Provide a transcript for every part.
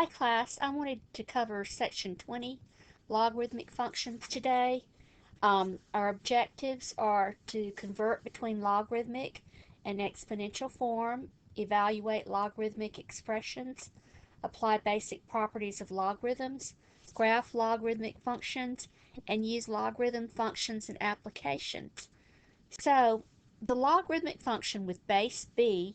Hi class, I wanted to cover section 20, logarithmic functions today. Our objectives are to convert between logarithmic and exponential form, evaluate logarithmic expressions, apply basic properties of logarithms, graph logarithmic functions, and use logarithm functions in applications. So, the logarithmic function with base b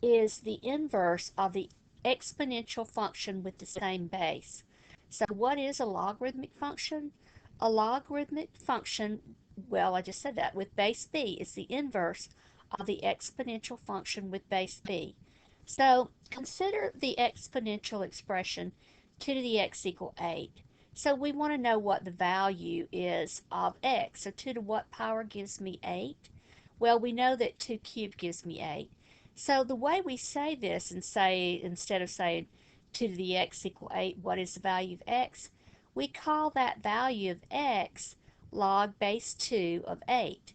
is the inverse of the exponential function with the same base. So what is a logarithmic function? A logarithmic function, well, I just said that, with base b is the inverse of the exponential function with base b. So consider the exponential expression 2 to the x equal 8. So we want to know what the value is of x. So 2 to what power gives me 8? Well, we know that 2 cubed gives me 8. So the way we say this and say, instead of saying 2 to the x equal 8, what is the value of x? We call that value of x log base 2 of 8.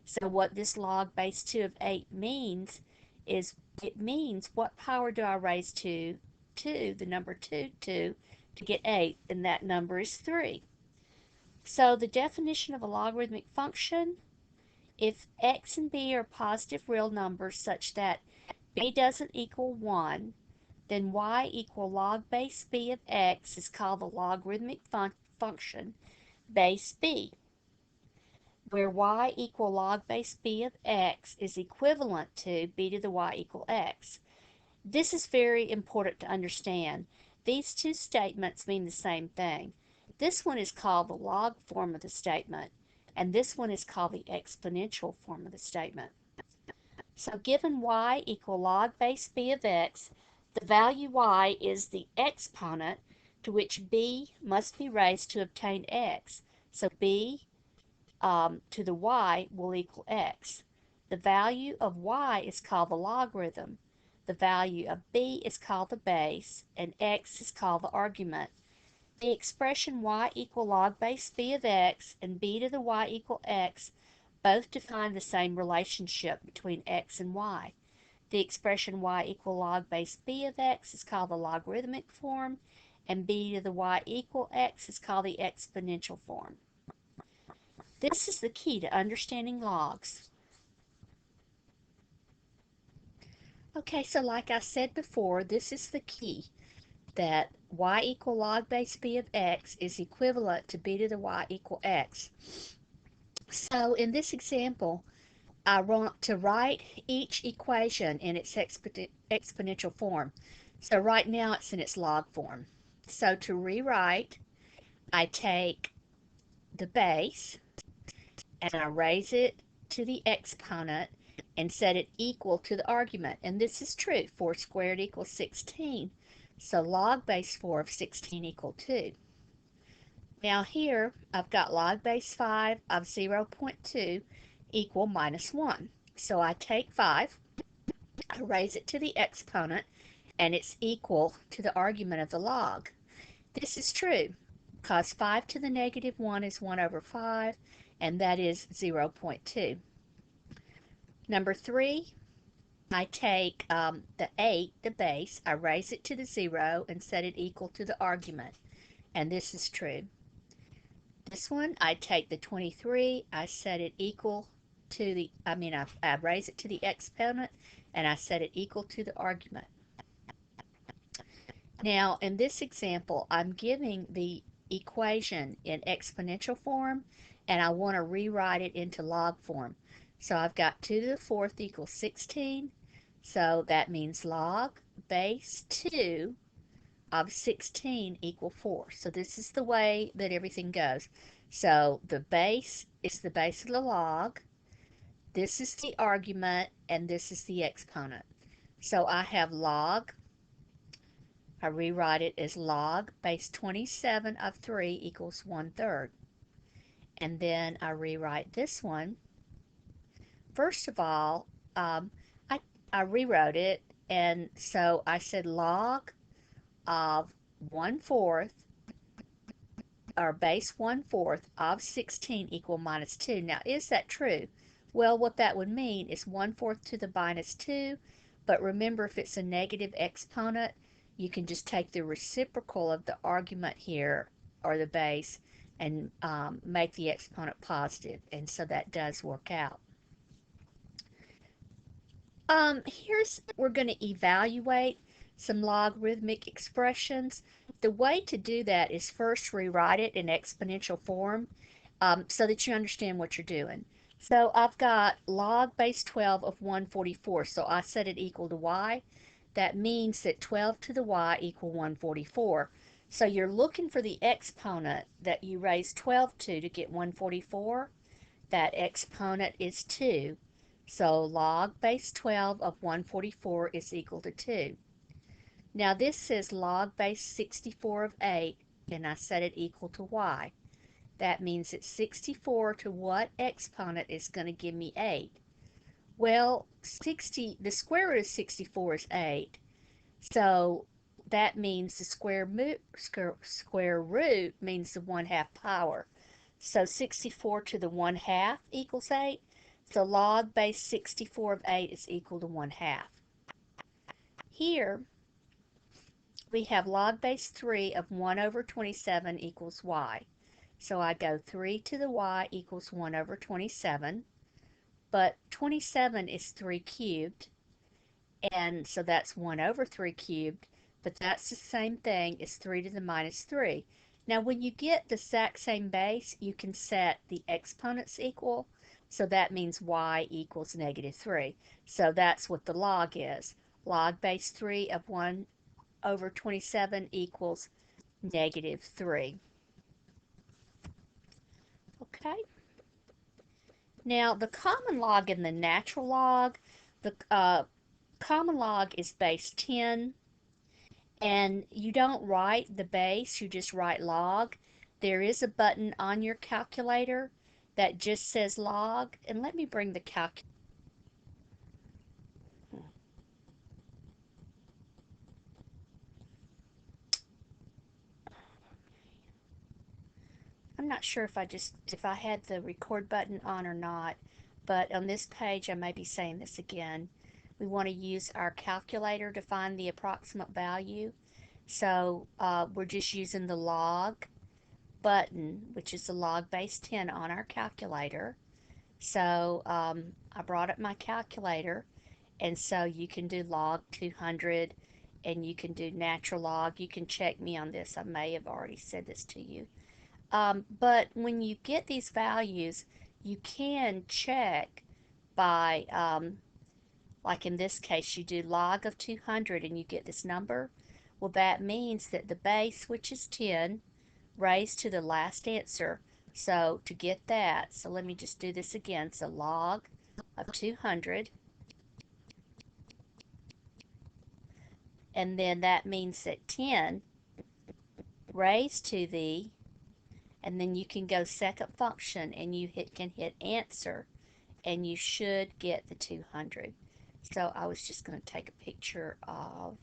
So what this log base 2 of 8 means is it means what power do I raise to the number 2 to get 8, and that number is 3. So the definition of a logarithmic function: if x and b are positive real numbers such that b doesn't equal 1, then y equal log base b of x is called the logarithmic function base b, where y equal log base b of x is equivalent to b to the y equal x. This is very important to understand. These two statements mean the same thing. This one is called the log form of the statement, and this one is called the exponential form of the statement. So given y equal log base b of x, the value y is the exponent to which b must be raised to obtain x. So b to the y will equal x. The value of y is called the logarithm. The value of b is called the base, and x is called the argument. The expression y equal log base b of x and b to the y equal x both define the same relationship between x and y. The expression y equal log base b of x is called the logarithmic form, and b to the y equal x is called the exponential form. This is the key to understanding logs. Okay, so like I said before, this is the key, that y equal log base b of x is equivalent to b to the y equal x. So in this example, I want to write each equation in its exponential form. So right now it's in its log form. So to rewrite, I take the base and I raise it to the exponent and set it equal to the argument. And this is true. 4 squared equals 16. So log base 4 of 16 equal 2. Now here I've got log base 5 of 0.2 equal minus 1. So I take 5, I raise it to the exponent, and it's equal to the argument of the log. This is true because 5 to the negative 1 is 1 over 5, and that is 0.2. Number 3, I take the 8, the base, I raise it to the 0 and set it equal to the argument, and this is true. This one, I take the 23, I set it equal to the, I raise it to the exponent, and I set it equal to the argument. Now, in this example, I'm giving the equation in exponential form, and I want to rewrite it into log form. So I've got 2 to the 4th equals 16, so that means log base 2 of 16 equal 4. So this is the way that everything goes. So the base is the base of the log, this is the argument, and this is the exponent. So I have log, I rewrite it as log base 27 of 3 equals 1/3. And then I rewrite this one. First of all, I rewrote it, and so I said log of 1/4, or base 1/4 of 16 equal minus 2. Now, is that true? Well, what that would mean is 1/4 to the minus 2, but remember, if it's a negative exponent, you can just take the reciprocal of the argument here, or the base, and make the exponent positive, and so that does work out. We're going to evaluate some logarithmic expressions. The way to do that is first rewrite it in exponential form, so that you understand what you're doing. So I've got log base 12 of 144, so I set it equal to y. That means that 12 to the y equal 144. So you're looking for the exponent that you raise 12 to get 144. That exponent is 2. So log base 12 of 144 is equal to 2. Now this says log base 64 of 8, and I set it equal to y. That means that 64 to what exponent is going to give me 8? Well, the square root of 64 is 8. So that means the square root means the 1/2 power. So 64 to the 1/2 equals 8. So log base 64 of 8 is equal to 1/2. Here we have log base 3 of 1 over 27 equals y. So I go 3 to the y equals 1 over 27. But 27 is 3 cubed. And so that's 1 over 3 cubed. But that's the same thing as 3 to the minus 3. Now when you get the exact same base, you can set the exponents equal. So that means y equals negative 3. So that's what the log is. Log base 3 of 1 over 27 equals negative 3. Okay. Now the common log and the natural log, the common log is base 10. And you don't write the base, you just write log. There is a button on your calculator that just says log. And let me bring the calculator. I'm not sure if I had the record button on or not, but on this page I may be saying this again. We want to use our calculator to find the approximate value. So we're just using the log button, which is the log base 10 on our calculator. So I brought up my calculator, and so you can do log 200, and you can do natural log. You can check me on this. I may have already said this to you. But when you get these values, you can check by, like in this case, you do log of 200 and you get this number. Well, that means that the base, which is 10, raised to the last answer. So to get that, so let me just do this again. So log of 200, and then that means that 10 raised to the, and then you can go second function and you can hit answer, and you should get the 200. So I was just going to take a picture of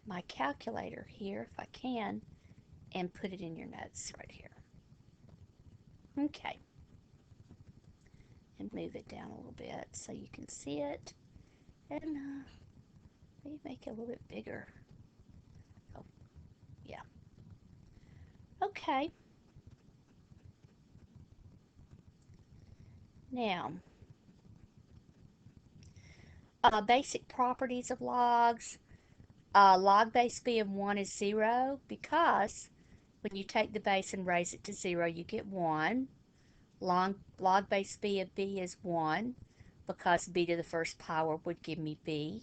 my calculator here if I can, and put it in your notes right here. Okay. And move it down a little bit so you can see it. And maybe make it a little bit bigger. Oh, yeah. Okay. Now, basic properties of logs. Log base b of 1 is 0 because when you take the base and raise it to 0, you get 1. Log base b of b is 1 because b to the first power would give me b.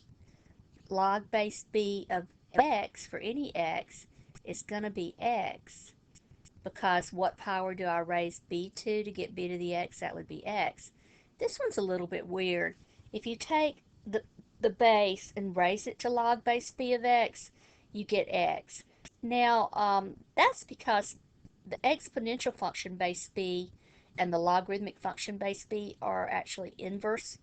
Log base b of x, for any x, is going to be x, because what power do I raise b to get b to the x? That would be x. This one's a little bit weird. If you take the base and raise it to log base b of x, you get x. Now, that's because the exponential function base b and the logarithmic function base b are actually inverse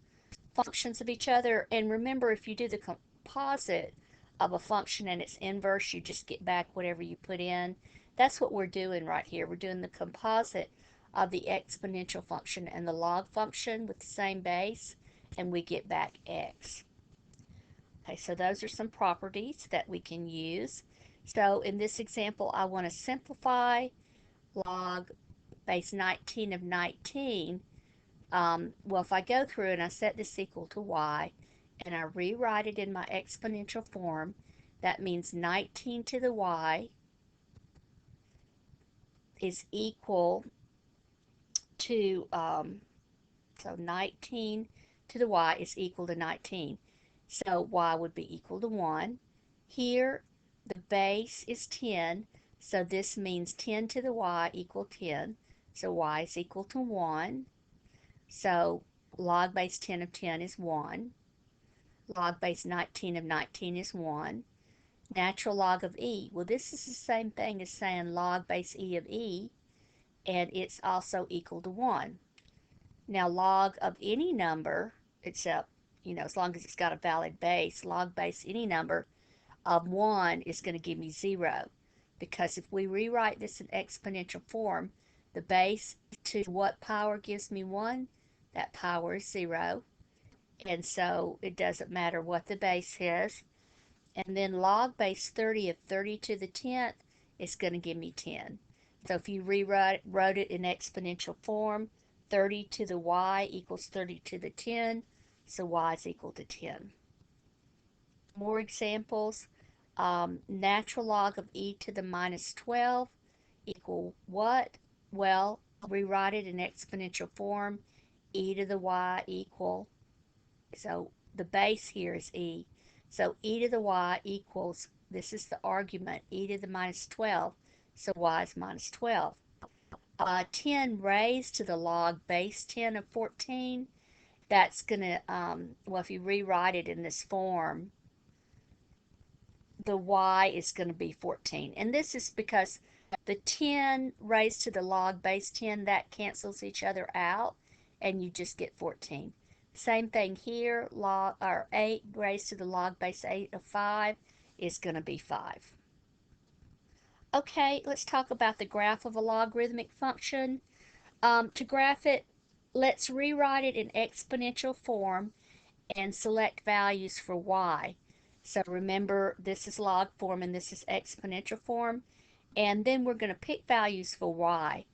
functions of each other. And remember, if you do the composite of a function and its inverse, you just get back whatever you put in. That's what we're doing right here. We're doing the composite of the exponential function and the log function with the same base, and we get back x. Okay, so those are some properties that we can use. So in this example, I want to simplify log base 19 of 19. Well, if I go through and I set this equal to y, and I rewrite it in my exponential form, that means 19 to the y is equal to, so 19 to the y is equal to 19. So y would be equal to 1. Here, the base is 10, so this means 10 to the y equal 10. So y is equal to 1. So log base 10 of 10 is 1. Log base 19 of 19 is 1. Natural log of e. Well, this is the same thing as saying log base e of e, and it's also equal to 1. Now, log of any number, except, as long as it's got a valid base, log base any number of 1 is going to give me 0. Because if we rewrite this in exponential form, the base to what power gives me 1? That power is 0. And so it doesn't matter what the base is. And then log base 30 of 30 to the 10th is going to give me 10. So if you wrote it in exponential form, 30 to the y equals 30 to the 10, so y is equal to 10. More examples. Natural log of e to the minus 12 equal what? Well, rewrite it in exponential form. E to the y equal, so the base here is e. So e to the y equals, this is the argument, e to the minus 12. So y is minus 12. 10 raised to the log base 10 of 14, that's going to, well, if you rewrite it in this form, the y is going to be 14. And this is because the 10 raised to the log base 10, that cancels each other out, and you just get 14. Same thing here, log, or 8 raised to the log base 8 of 5 is going to be 5. Okay, let's talk about the graph of a logarithmic function. To graph it, let's rewrite it in exponential form and select values for y. So remember, this is log form and this is exponential form. And then we're going to pick values for y.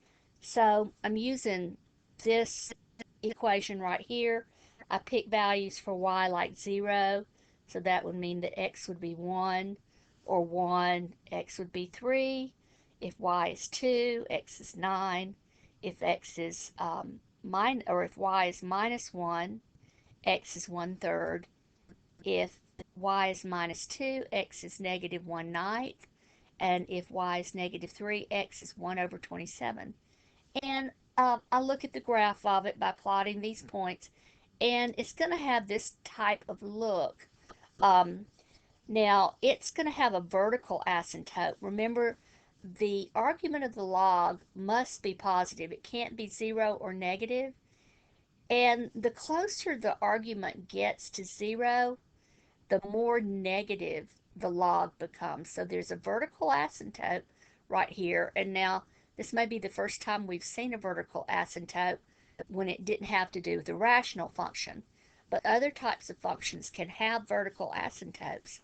So I'm using this equation right here. I pick values for y like 0. So that would mean that x would be 1, or 1, x would be 3. If y is 2, x is 9. If x is if y is minus 1, x is 1/3. If y is minus 2, x is negative 1/9. And if y is negative 3, x is 1 over 27. And I look at the graph of it by plotting these points, and it's going to have this type of look. Now, it's going to have a vertical asymptote. Remember, the argument of the log must be positive. It can't be 0 or negative. And the closer the argument gets to 0, the more negative the log becomes. So there's a vertical asymptote right here. And now this may be the first time we've seen a vertical asymptote when it didn't have to do with a rational function. But other types of functions can have vertical asymptotes,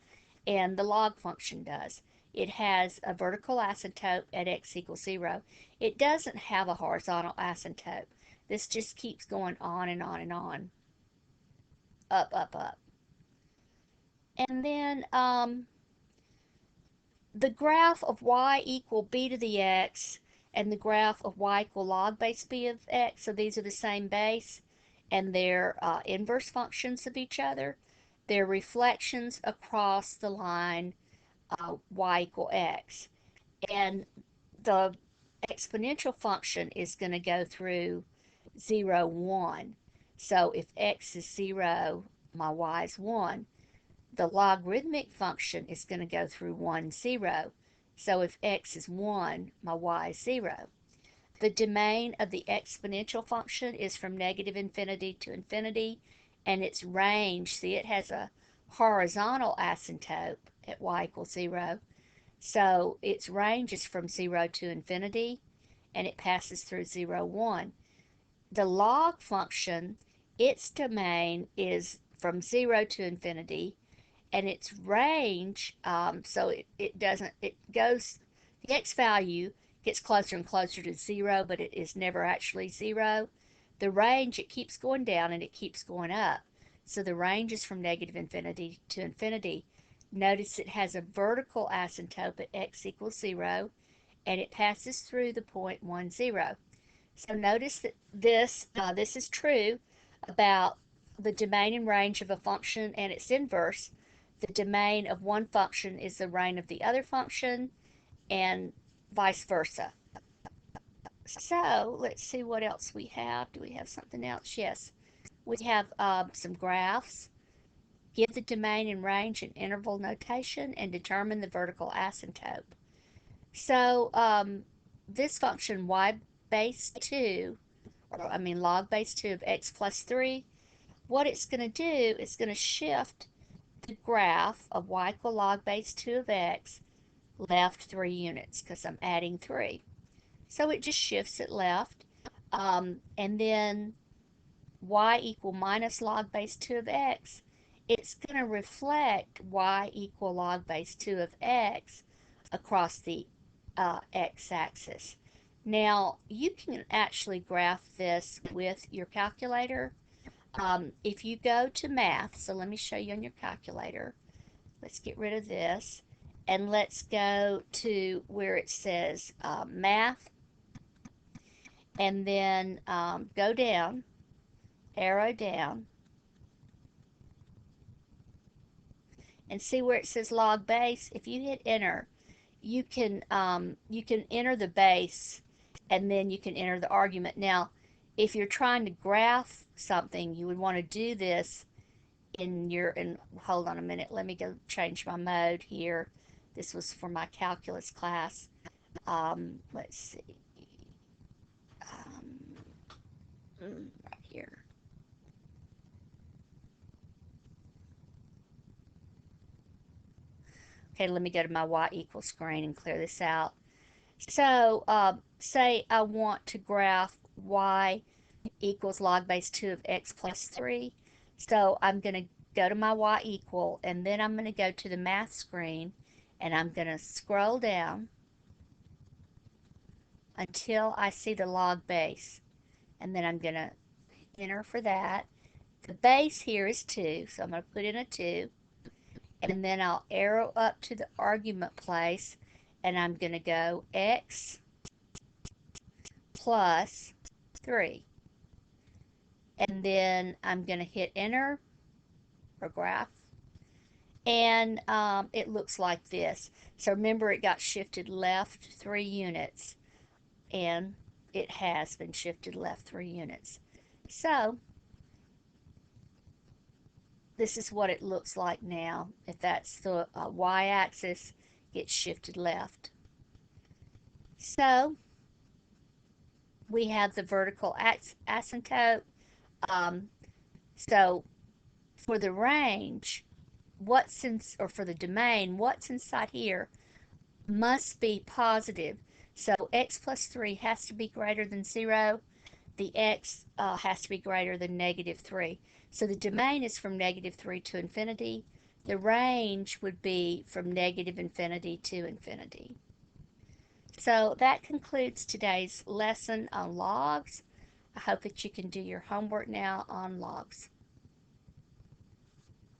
and the log function does. It has a vertical asymptote at x equals 0. It doesn't have a horizontal asymptote. This just keeps going on and on and on. Up, up, up. And then the graph of y equal b to the x and the graph of y equal log base b of x, so these are the same base, and they're inverse functions of each other. They're reflections across the line y equal x. And the exponential function is going to go through 0, 1. So if x is 0, my y is 1. The logarithmic function is going to go through 1, 0. So if x is 1, my y is 0. The domain of the exponential function is from negative infinity to infinity, and its range, see, it has a horizontal asymptote at y equals 0. So its range is from 0 to infinity, and it passes through 0, 1. The log function, its domain is from 0 to infinity, and its range, so it doesn't, it goes, the x value gets closer and closer to 0, but it is never actually 0. The range, it keeps going down and it keeps going up. So the range is from negative infinity to infinity. Notice it has a vertical asymptote at x equals 0, and it passes through the point 1, 0. So notice that this is true about the domain and range of a function and its inverse. The domain of one function is the range of the other function, and vice versa. So let's see what else we have. Do we have something else? Yes. We have some graphs. Give the domain and range an interval notation and determine the vertical asymptote. So this function y base 2, or I mean log base 2 of x plus 3, what it's going to do is going to shift the graph of y equal log base 2 of x left 3 units because I'm adding 3. So it just shifts it left. And then y equal minus log base 2 of x, it's going to reflect y equal log base 2 of x across the x-axis. Now, you can actually graph this with your calculator. If you go to math, so let me show you on your calculator. Let's get rid of this, and let's go to where it says math, and then go down, arrow down, and see where it says log base. If you hit enter, you can enter the base, and then you can enter the argument. Now, if you're trying to graph something, you would want to do this in your, and hold on a minute, let me go change my mode here. This was for my calculus class. Let's see. Right here. Okay, let me go to my y equals screen and clear this out. So, say I want to graph y equals log base 2 of x plus 3. So I'm going to go to my y equal, and then I'm going to go to the math screen, and I'm going to scroll down until I see the log base, and then I'm going to enter for that. The base here is 2, so I'm going to put in a 2, and then I'll arrow up to the argument place, and I'm going to go x plus 3. And then I'm going to hit enter or graph, and it looks like this. So remember, it got shifted left 3 units, and it has been shifted left 3 units. So this is what it looks like now. If that's the y-axis, gets shifted left. So we have the vertical asymptote. So for the range, what's in, or for the domain, what's inside here must be positive. So x plus 3 has to be greater than 0. The x has to be greater than negative 3. So the domain is from negative 3 to infinity. The range would be from negative infinity to infinity. So that concludes today's lesson on logs. I hope that you can do your homework now on logs.